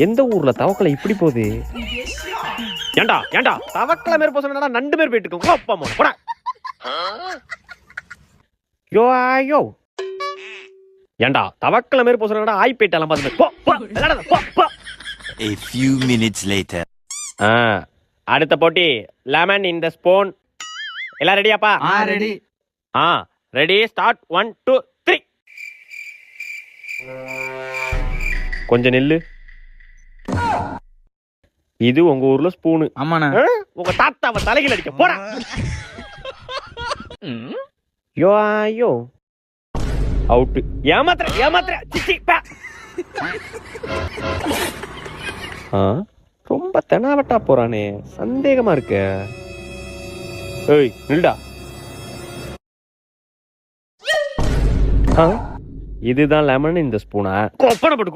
எந்த ஊர்ல தவக்கலை இப்படி போகுது? ஏண்டா ஏண்டா தவக்கலை மாரி போசனடா நண்டு மாரி போயிட்டு இருக்கு. அப்பா அம்மா போடா. யோ ஐயோ ஏண்டா தவக்கலை மாரி போசனடா ஆய் போயிட்டாலாம் பாத்து. போ போ விளையாடாத போ போ. A few minutes later. அடுத்த போட்டி லெமன் இன் தி ஸ்பூன். எல்லாம் ரெடியாப்பா? ரெடி. Ready start 1 2 3. கொஞ்சம் நில்லு. இது உங்க ஊர்ல ஸ்பூனு. ஆமாண்ணா. உங்க தாத்தாவை தலையில அடிக்க போடா. யோ ஐயோ அவுட். ஏமாத்துற சிச்சி பா. ரொம்ப தெனாவட்டா போறானே, சந்தேகமா இருக்கு. ஏய் நில்டா. இதுதான் லெமன் இந்த ஸ்பூனா? கொப்பனை போட்டு